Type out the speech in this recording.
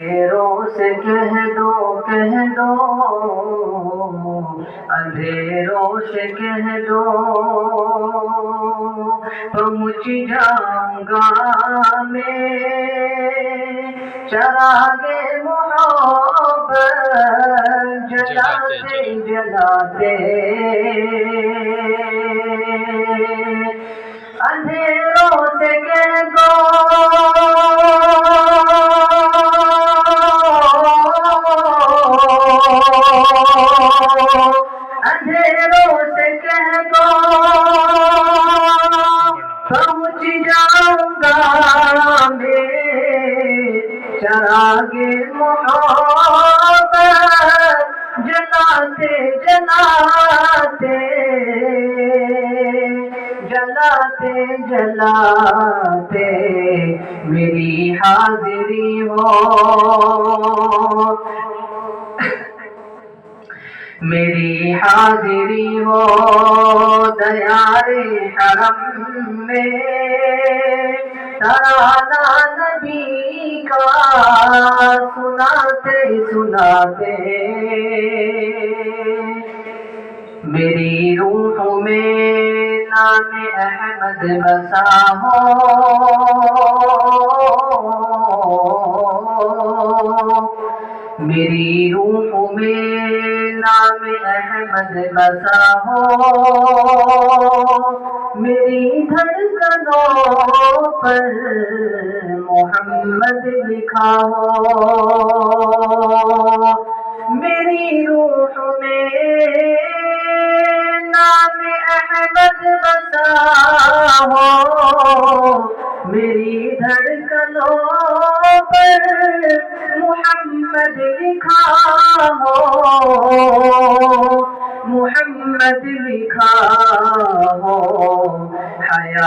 اندھیروں سے کہہ دو اندھیروں سے کہہ دو پہنچ جاؤں گا میں چراغ محبت جلاتے جلاتے اندھیروں سے کہہ دو اندھیروں سے کہہ دو پہنچ جاؤں گا میں چراغ محبت جلاتے جلاتے جلاتے جلاتے میری حاضری ہو میری حاضری ہو دیار حرم میں ترانہ نبی کا سناتے سناتے میری روح میں نام احمد بسا ہو میری روح میں نام احمد بسا ہو میری دھڑکنوں پر محمد لکھا ہو میری روح میں نام احمد بسا ہو میری دھڑکنوں پر محمد لکھا ہو محمد لکھا ہو حیا